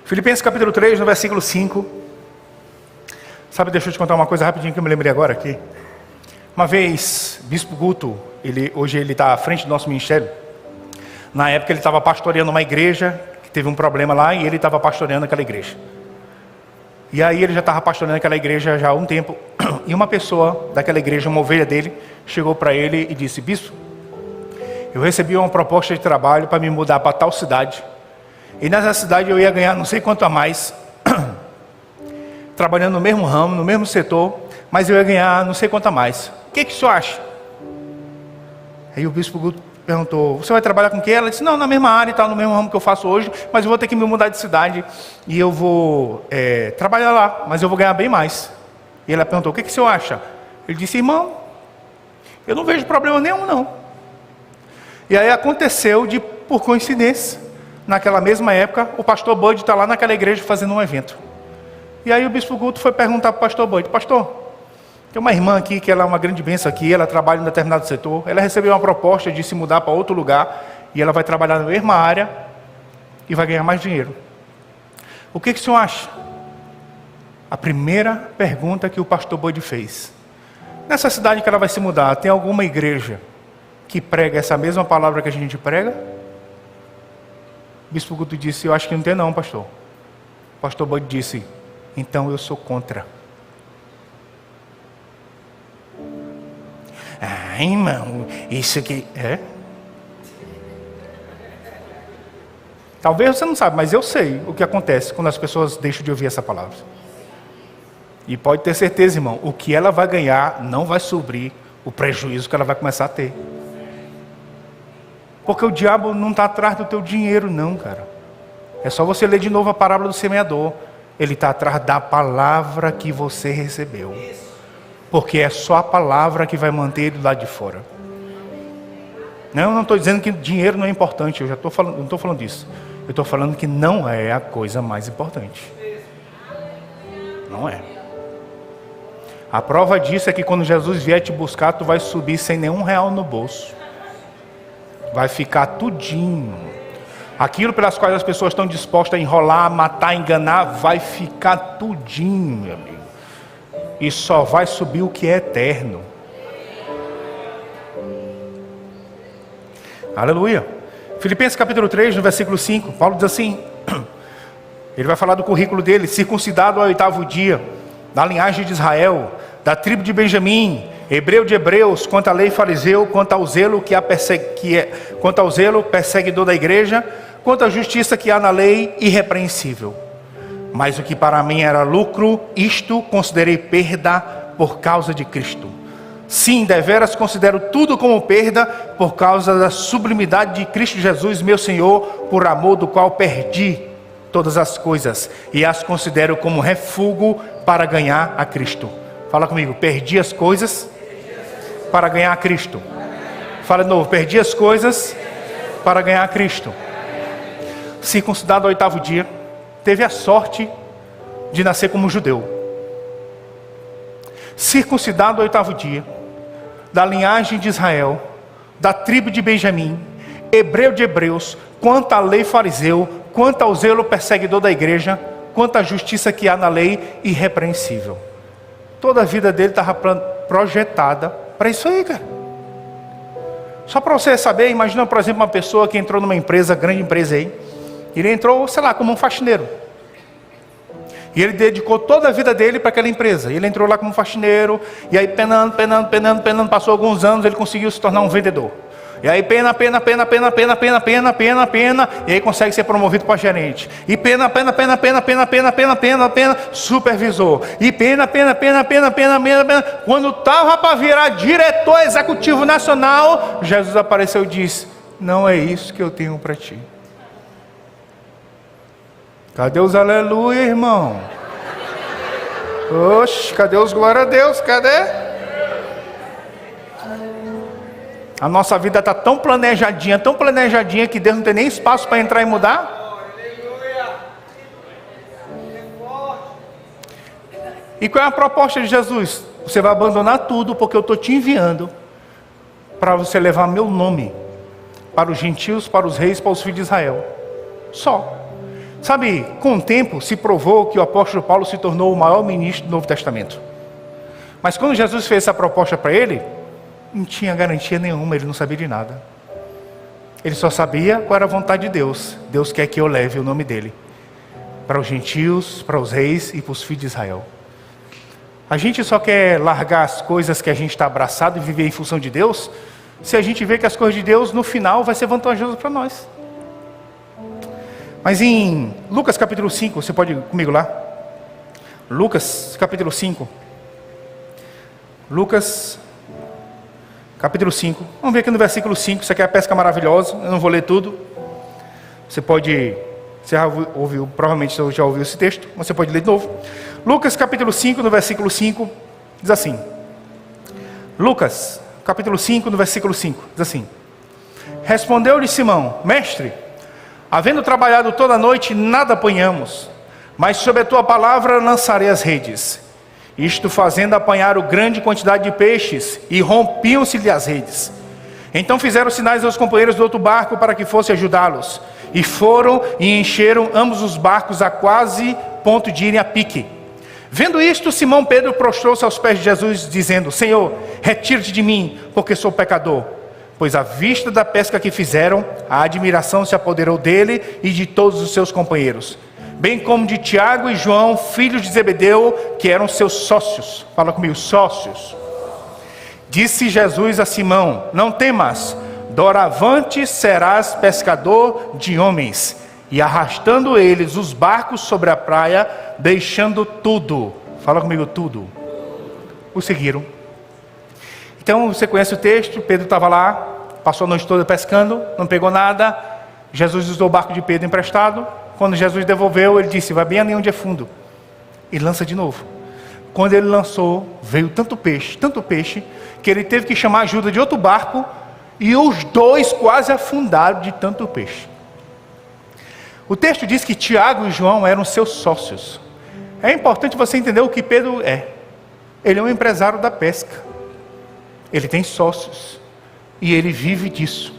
Filipenses capítulo 3, no versículo 5. Sabe, deixa eu te contar uma coisa rapidinho que eu me lembrei agora aqui. Uma vez, Bispo Guto, hoje ele está à frente do nosso ministério. Na época ele estava pastoreando uma igreja, que teve um problema lá, e ele estava pastoreando aquela igreja. E aí ele já estava pastoreando aquela igreja já há um tempo. E uma pessoa daquela igreja, uma ovelha dele, chegou para ele e disse: Bispo, eu recebi uma proposta de trabalho para me mudar para tal cidade. E nessa cidade eu ia ganhar não sei quanto a mais, trabalhando no mesmo ramo, no mesmo setor, mas eu ia ganhar não sei quanto a mais. O que o senhor acha? Aí o Bispo Guto perguntou: você vai trabalhar com o quê? Ela disse: não, na mesma área e tal, no mesmo ramo que eu faço hoje, mas eu vou ter que me mudar de cidade e eu vou trabalhar lá, mas eu vou ganhar bem mais. E ela perguntou: o que o senhor acha? Ele disse: irmão, eu não vejo problema nenhum não. E aí aconteceu por coincidência, naquela mesma época, o pastor Bud está lá naquela igreja fazendo um evento. E aí o Bispo Guto foi perguntar para o pastor Bud: pastor, tem uma irmã aqui que ela é uma grande bênção aqui, ela trabalha em um determinado setor, ela recebeu uma proposta de se mudar para outro lugar, e ela vai trabalhar na mesma área e vai ganhar mais dinheiro. O que o senhor acha? A primeira pergunta que o pastor Bud fez: nessa cidade que ela vai se mudar, tem alguma igreja que prega essa mesma palavra que a gente prega? O Bispo Guto disse: eu acho que não tem não, pastor. O pastor Bud disse: então eu sou contra. Ah, irmão, isso aqui é? Talvez você não saiba, mas eu sei o que acontece quando as pessoas deixam de ouvir essa palavra. E pode ter certeza, irmão, o que ela vai ganhar não vai suprir o prejuízo que ela vai começar a ter. Porque o diabo não está atrás do teu dinheiro não, cara. É só você ler de novo a parábola do semeador. Ele está atrás da palavra que você recebeu. Porque é só a palavra que vai manter ele lá de fora. Não estou dizendo que dinheiro não é importante. Eu já estou falando, não estou falando disso. Eu estou falando que não é a coisa mais importante. Não é. A prova disso é que quando Jesus vier te buscar, tu vai subir sem nenhum real no bolso. Vai ficar tudinho. Aquilo pelas quais as pessoas estão dispostas a enrolar, matar, enganar, vai ficar tudinho, meu amigo. E só vai subir o que é eterno. Aleluia. Filipenses capítulo 3, no versículo 5, Paulo diz assim, ele vai falar do currículo dele: circuncidado ao 8º dia, da linhagem de Israel, da tribo de Benjamim, hebreu de hebreus, quanto à lei fariseu, quanto ao zelo quanto ao zelo perseguidor da igreja, quanto à justiça que há na lei, irrepreensível. Mas o que para mim era lucro, isto considerei perda por causa de Cristo. Sim, deveras considero tudo como perda por causa da sublimidade de Cristo Jesus, meu Senhor, por amor do qual perdi todas as coisas e as considero como refúgio para ganhar a Cristo. Fala comigo, perdi as coisas para ganhar a Cristo. Fala de novo, perdi as coisas para ganhar a Cristo. Circuncidado ao 8º dia, teve a sorte de nascer como judeu. Circuncidado ao 8º dia, da linhagem de Israel, da tribo de Benjamim, hebreu de hebreus, quanto à lei fariseu, quanto ao zelo perseguidor da igreja, quanto à justiça que há na lei, irrepreensível. Toda a vida dele estava projetada para isso aí, cara. Só para você saber, imagina, por exemplo, uma pessoa que entrou numa empresa, grande empresa aí, ele entrou, sei lá, como um faxineiro. E ele dedicou toda a vida dele para aquela empresa. Ele entrou lá como faxineiro, e aí penando, passou alguns anos, ele conseguiu se tornar um vendedor. E aí pena, e aí consegue ser promovido para gerente. E pena, supervisor. E pena. Quando estava para virar diretor executivo nacional, Jesus apareceu e disse: não é isso que eu tenho para ti. Cadê os aleluia, irmão? Oxe, cadê os glória a Deus? Cadê? A nossa vida está tão planejadinha que Deus não tem nem espaço para entrar e mudar. E qual é a proposta de Jesus? Você vai abandonar tudo porque eu estou te enviando para você levar meu nome para os gentios, para os reis, para os filhos de Israel. Só. Sabe, com o tempo se provou que o apóstolo Paulo se tornou o maior ministro do Novo Testamento. Mas quando Jesus fez essa proposta para ele, não tinha garantia nenhuma, ele não sabia de nada. Ele só sabia qual era a vontade de Deus. Deus quer que eu leve o nome dele para os gentios, para os reis e para os filhos de Israel. A gente só quer largar as coisas que a gente está abraçado e viver em função de Deus, se a gente vê que as coisas de Deus no final vai ser vantajoso para nós. Mas em Lucas capítulo 5, você pode ir comigo lá? Lucas capítulo 5. Lucas capítulo 5. Vamos ver aqui no versículo 5. Isso aqui é a pesca maravilhosa. Eu não vou ler tudo. Você pode... Você já ouviu, provavelmente você já ouviu esse texto. Mas você pode ler de novo. Lucas capítulo 5, no versículo 5. Diz assim. Lucas capítulo 5, no versículo 5. Diz assim. Respondeu-lhe Simão: Mestre, havendo trabalhado toda a noite, nada apanhamos, mas sob a tua palavra lançarei as redes. Isto fazendo, apanharam grande quantidade de peixes, e rompiam-se-lhe as redes. Então fizeram sinais aos companheiros do outro barco para que fosse ajudá-los. E foram e encheram ambos os barcos a quase ponto de irem a pique. Vendo isto, Simão Pedro prostrou-se aos pés de Jesus, dizendo: Senhor, retira-te de mim, porque sou pecador. Pois à vista da pesca que fizeram, a admiração se apoderou dele e de todos os seus companheiros, bem como de Tiago e João, filhos de Zebedeu, que eram seus sócios. Fala comigo, sócios. Disse Jesus a Simão: não temas, doravante serás pescador de homens. E arrastando eles os barcos sobre a praia, deixando tudo, fala comigo, tudo, o seguiram. Então você conhece o texto, Pedro estava lá, passou a noite toda pescando, não pegou nada. Jesus usou o barco de Pedro emprestado. Quando Jesus devolveu, ele disse: vai bem ali onde é fundo, e lança de novo. Quando ele lançou, veio tanto peixe, que ele teve que chamar a ajuda de outro barco, e os dois quase afundaram de tanto peixe. O texto diz que Tiago e João eram seus sócios. É importante você entender o que Pedro é. Ele é um empresário da pesca. Ele tem sócios. E ele vive disso.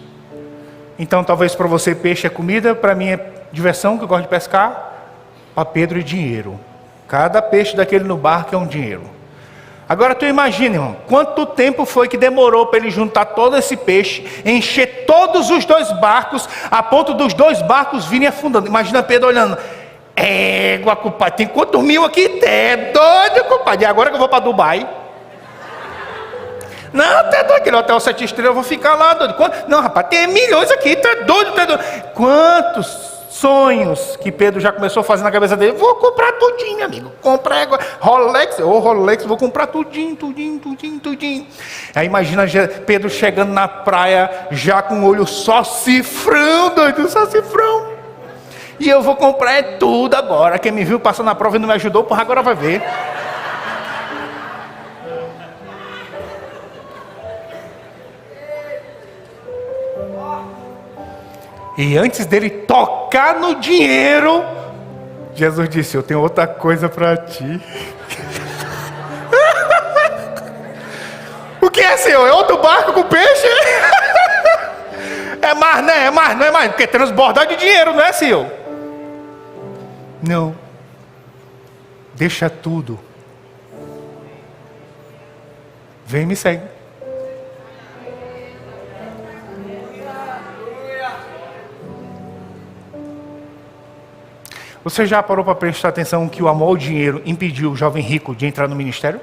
Então talvez para você peixe é comida, para mim é diversão, que eu gosto de pescar. Para Pedro é dinheiro. Cada peixe daquele no barco é um dinheiro. Agora tu imagina, irmão, quanto tempo foi que demorou para ele juntar todo esse peixe, encher todos os dois barcos, a ponto dos dois barcos virem afundando. Imagina Pedro olhando: égua, compadre, tem quantos mil aqui? É doido, compadre. E agora que eu vou para Dubai? Não, até doido, aquele hotel 7 estrelas, eu vou ficar lá, doido. Não, rapaz, tem milhões aqui, tá doido, tá doido. Quantos sonhos que Pedro já começou a fazer na cabeça dele. Vou comprar tudinho, amigo. Comprar Rolex, Rolex, vou comprar tudinho. Aí imagina Pedro chegando na praia, já com o olho só cifrão, doido, só cifrão. E eu vou comprar tudo agora. Quem me viu passando na prova e não me ajudou, porra, agora vai ver. E antes dele tocar no dinheiro, Jesus disse: eu tenho outra coisa para ti. O que é, Senhor? É outro barco com peixe? É mais, né? Não é mais, porque transbordar de dinheiro, não é, Senhor? Não. Deixa tudo. Vem e me segue. Você já parou para prestar atenção que o amor ao dinheiro impediu o jovem rico de entrar no ministério?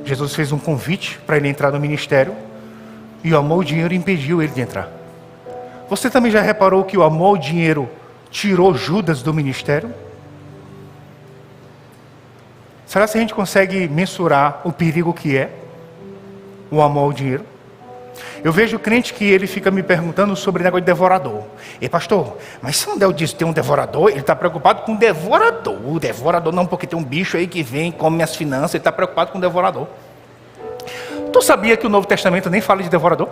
Jesus fez um convite para ele entrar no ministério e o amor ao dinheiro impediu ele de entrar. Você também já reparou que o amor ao dinheiro tirou Judas do ministério? Será que a gente consegue mensurar o perigo que é o amor ao dinheiro? Eu vejo crente que ele fica me perguntando sobre o negócio de devorador. E pastor, mas se não der o disso, tem um devorador, ele está preocupado com o devorador. O devorador não, porque tem um bicho aí que vem, come minhas finanças, ele está preocupado com o devorador. Tu sabia que o Novo Testamento nem fala de devorador?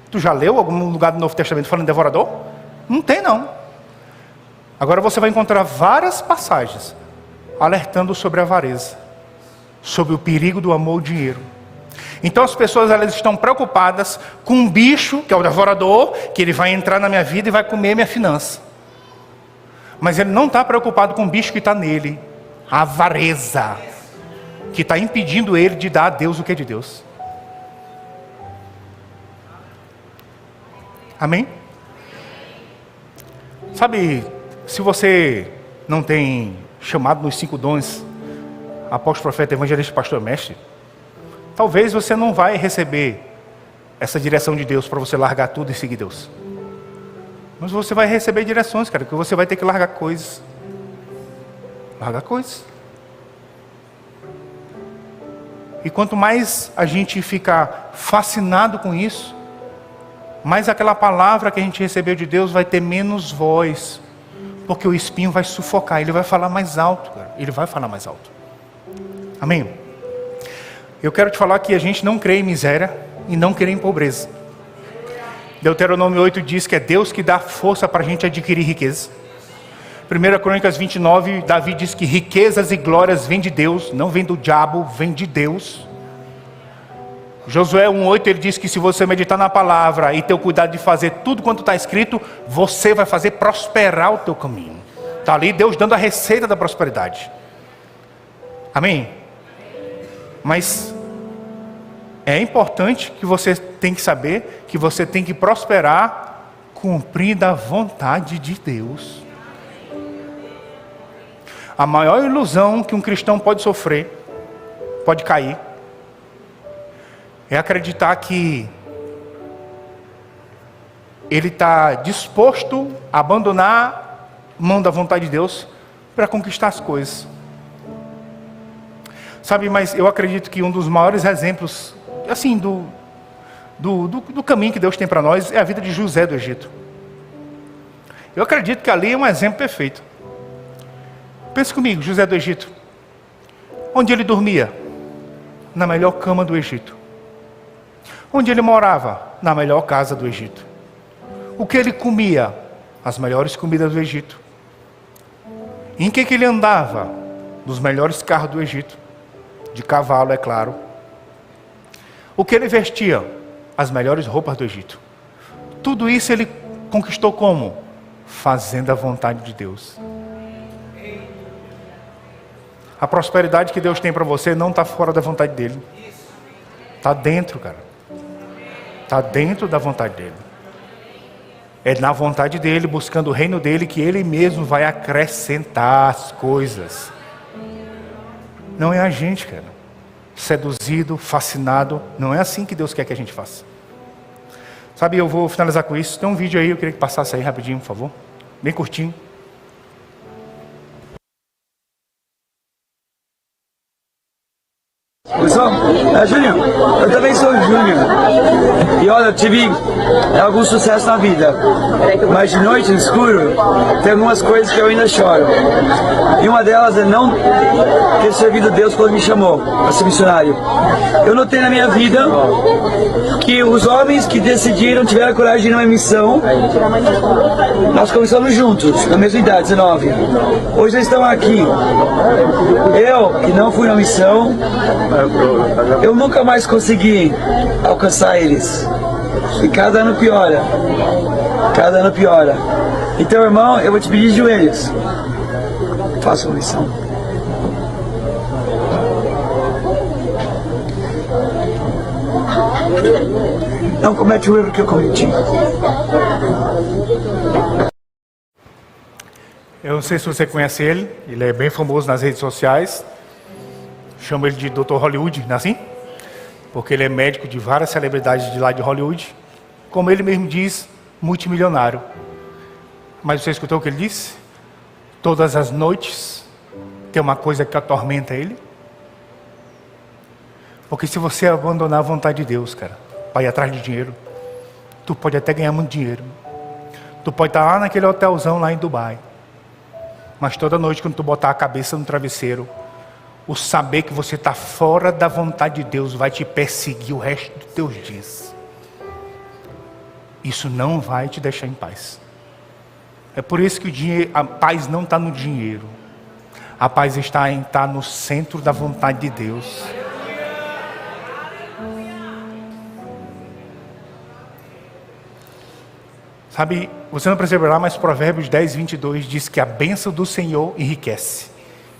Tu já leu algum lugar do Novo Testamento falando de devorador? Não tem, não. Agora você vai encontrar várias passagens alertando sobre a avareza, sobre o perigo do amor ao dinheiro. Então as pessoas, elas estão preocupadas com um bicho, que é o devorador, que ele vai entrar na minha vida e vai comer minha finança. Mas ele não está preocupado com o bicho que está nele, a avareza, que está impedindo ele de dar a Deus o que é de Deus. Amém? Sabe, se você não tem chamado nos 5 dons, apóstolo, profeta, evangelista, pastor, mestre, talvez você não vai receber essa direção de Deus para você largar tudo e seguir Deus. Mas você vai receber direções, cara, que você vai ter que largar coisas. Largar coisas. E quanto mais a gente ficar fascinado com isso, mais aquela palavra que a gente recebeu de Deus vai ter menos voz. Porque o espinho vai sufocar, ele vai falar mais alto, cara. Ele vai falar mais alto. Amém? Eu quero te falar que a gente não crê em miséria e não crê em pobreza. Deuteronômio 8 diz que é Deus que dá força para a gente adquirir riqueza. 1 Crônicas 29, Davi diz que riquezas e glórias vêm de Deus, não vem do diabo, vem de Deus. Josué 1,8 ele diz que se você meditar na palavra e ter o cuidado de fazer tudo quanto está escrito, você vai fazer prosperar o teu caminho. Está ali Deus dando a receita da prosperidade. Amém? Mas é importante que você tem que saber que você tem que prosperar cumprindo a vontade de Deus. A maior ilusão que um cristão pode sofrer, pode cair, é acreditar que ele está disposto a abandonar a mão da vontade de Deus para conquistar as coisas. Sabe, mas eu acredito que um dos maiores exemplos, assim, do caminho que Deus tem para nós é a vida de José do Egito. Eu acredito que ali é um exemplo perfeito. Pense comigo, José do Egito. Onde ele dormia? Na melhor cama do Egito. Onde ele morava? Na melhor casa do Egito. O que ele comia? As melhores comidas do Egito. Em que ele andava? Nos melhores carros do Egito. De cavalo, é claro. O que ele vestia? As melhores roupas do Egito. Tudo isso ele conquistou como? Fazendo a vontade de Deus. A prosperidade que Deus tem para você não está fora da vontade dele. Está dentro, cara. Está dentro da vontade dele. É na vontade dele, buscando o reino dele, que ele mesmo vai acrescentar as coisas. Não é a gente, cara. Seduzido, fascinado. Não é assim que Deus quer que a gente faça. Sabe, eu vou finalizar com isso. Tem um vídeo aí, eu queria que passasse aí rapidinho, por favor. Bem curtinho. Pessoal, Júnior, eu também sou Júnior. E olha, eu tive algum sucesso na vida. Mas de noite, no escuro, tem algumas coisas que eu ainda choro. E uma delas é não ter servido a Deus quando me chamou para ser missionário. Eu notei na minha vida que os homens que decidiram, tiveram a coragem de ir numa missão, nós começamos juntos, na mesma idade, 19. Hoje eles estão aqui. Eu, que não fui na missão, eu nunca mais consegui alcançar eles. E cada ano piora. Cada ano piora. Então, irmão, eu vou te pedir de joelhos. Faça uma missão. Não comete o erro que eu cometi. Eu não sei se você conhece ele. Ele é bem famoso nas redes sociais. Chamo ele de Dr. Hollywood, não é assim? Porque ele é médico de várias celebridades de lá de Hollywood. Como ele mesmo diz, multimilionário. Mas você escutou o que ele disse? Todas as noites tem uma coisa que atormenta ele. Porque se você abandonar a vontade de Deus, cara, para ir atrás de dinheiro, tu pode até ganhar muito dinheiro. Tu pode estar lá naquele hotelzão lá em Dubai. Mas toda noite quando tu botar a cabeça no travesseiro, o saber que você está fora da vontade de Deus vai te perseguir o resto dos teus dias. Isso não vai te deixar em paz. É por isso que a paz não está no dinheiro. A paz está em estar no centro da vontade de Deus. Sabe, você não perceberá, mas Provérbios 10, 22 diz que a bênção do Senhor enriquece.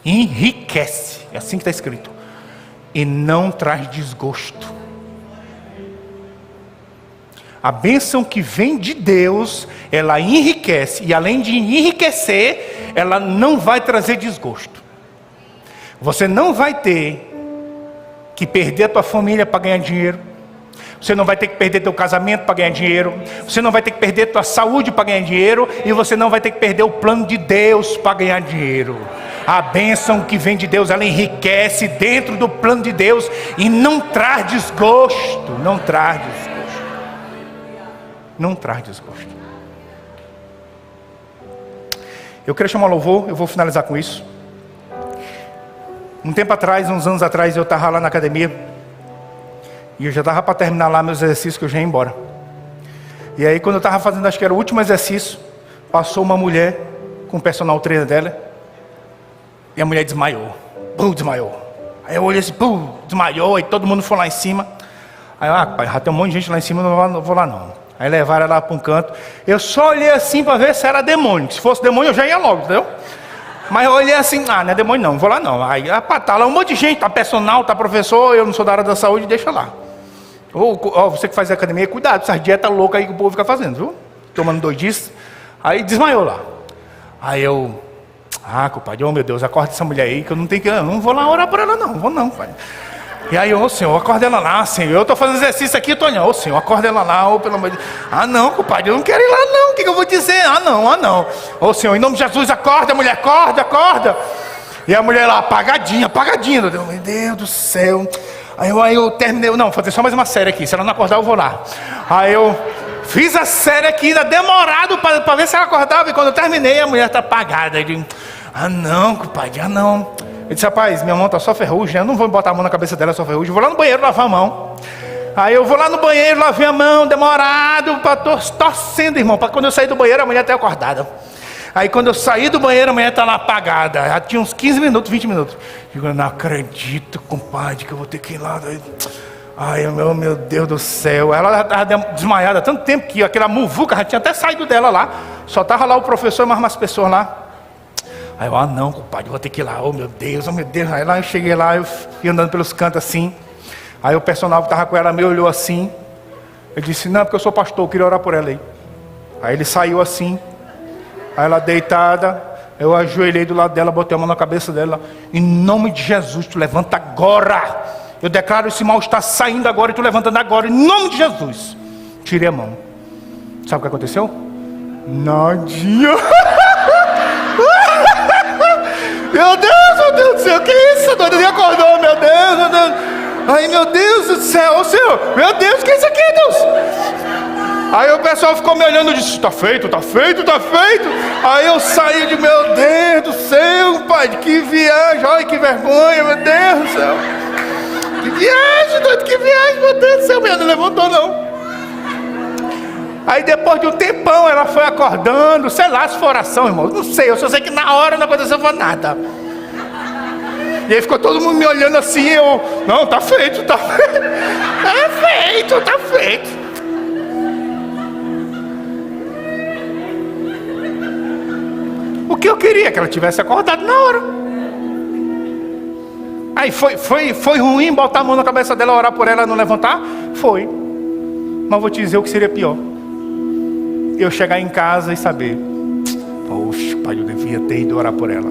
Enriquece, é assim que está escrito, e não traz desgosto. A bênção que vem de Deus, ela enriquece, e além de enriquecer, ela não vai trazer desgosto. Você não vai ter que perder a tua família para ganhar dinheiro. Você não vai ter que perder teu casamento para ganhar dinheiro. Você não vai ter que perder tua saúde para ganhar dinheiro. E você não vai ter que perder o plano de Deus para ganhar dinheiro. A bênção que vem de Deus, ela enriquece dentro do plano de Deus e não traz desgosto. Não traz desgosto. Não traz desgosto. Eu quero chamar o louvor, eu vou finalizar com isso. Um tempo atrás, uns anos atrás, eu estava lá na academia. E eu já estava para terminar lá meus exercícios, que eu já ia embora. E aí quando eu estava fazendo, acho que era o último exercício, passou uma mulher com o personal trainer dela. E a mulher desmaiou. Desmaiou. Aí eu olhei assim, desmaiou. Aí todo mundo foi lá em cima. Aí eu, pai, já tem um monte de gente lá em cima, não vou lá não. Aí levaram ela para um canto. Eu só olhei assim para ver se era demônio. Se fosse demônio eu já ia logo, entendeu? Mas eu olhei assim, não é demônio não vou lá não. Aí tá lá um monte de gente, tá personal, tá professor, eu não sou da área da saúde, deixa lá. Ou você que faz academia, cuidado, essas dietas loucas aí que o povo fica fazendo, viu? Tomando 2 dias. Aí desmaiou lá. Aí eu, compadre, meu Deus, acorda essa mulher aí que eu não vou lá orar por ela não vou não, pai. E aí, Senhor, acorda ela lá, Senhor, eu estou fazendo exercício aqui, Tonhão, Senhor, acorda ela lá, pelo amor de Deus. Não, compadre, eu não quero ir lá não, o que eu vou dizer? Não. Senhor, em nome de Jesus, acorda, mulher, acorda. E a mulher lá, apagadinha, meu Deus do céu. Aí eu terminei, vou fazer só mais uma série aqui, se ela não acordar eu vou lá. Aí eu fiz a série aqui, ainda demorado para ver se ela acordava, e quando eu terminei a mulher está apagada. Eu digo, não, compadre, não. Eu disse, rapaz, minha mão está só ferrugem, eu não vou botar a mão na cabeça dela só ferrugem, eu vou lá no banheiro lavar a mão. Aí eu vou lá no banheiro, lavei a mão, demorado, torcendo, irmão, para quando eu sair do banheiro a mulher está acordada. Aí quando eu saí do banheiro, a mulher está lá apagada. Já tinha uns 15 minutos, 20 minutos. Digo, eu não acredito, compadre, que eu vou ter que ir lá. Ai, meu Deus do céu. Ela estava desmaiada há tanto tempo que aquela muvuca já tinha até saído dela lá. Só estava lá o professor e mais umas pessoas lá. Aí eu, não, compadre, vou ter que ir lá. Oh meu Deus. Aí lá eu cheguei lá, eu fui andando pelos cantos assim. Aí o personal que estava com ela me olhou assim. Eu disse, não, porque eu sou pastor, eu queria orar por ela aí. Aí ele saiu assim. Aí ela deitada, eu ajoelhei do lado dela, botei a mão na cabeça dela. Em nome de Jesus, tu levanta agora. Eu declaro esse mal está saindo agora e tu levantando agora. Em nome de Jesus. tirei a mão. Sabe o que aconteceu? Nadinha. Meu Deus do céu, que isso? Doido, ele acordou, meu Deus, meu Deus. Ai, meu Deus do céu, ô Senhor, meu Deus, o que é isso aqui, Deus? Aí o pessoal ficou me olhando e disse, tá feito, tá feito, tá feito. Aí eu saí de, meu Deus do céu, pai, que viagem, ai, que vergonha, meu Deus do céu. Que viagem, doido, que viagem, meu Deus do céu, minha não levantou não. Aí depois de um tempão ela foi acordando, sei lá se foi oração, irmão, não sei, eu só sei que na hora não aconteceu nada. E aí ficou todo mundo me olhando assim, eu, não, tá feito, tá feito, tá feito, tá feito. O que eu queria, que ela tivesse acordado na hora. Aí foi ruim botar a mão na cabeça dela, orar por ela, não levantar? Foi. Mas vou te dizer o que seria pior. Eu chegar em casa e saber, poxa, pai, eu devia ter ido orar por ela.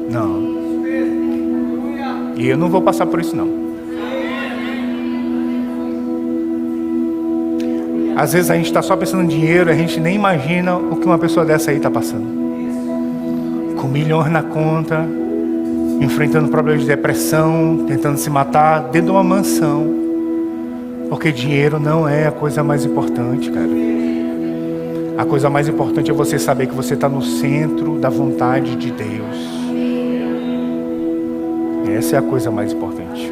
Não. E eu não vou passar por isso não. Às vezes a gente está só pensando em dinheiro, a gente nem imagina o que uma pessoa dessa aí está passando. Com milhões na conta, enfrentando problemas de depressão, tentando se matar dentro de uma mansão. Porque dinheiro não é a coisa mais importante, cara. A coisa mais importante é você saber que você está no centro da vontade de Deus. Essa é a coisa mais importante.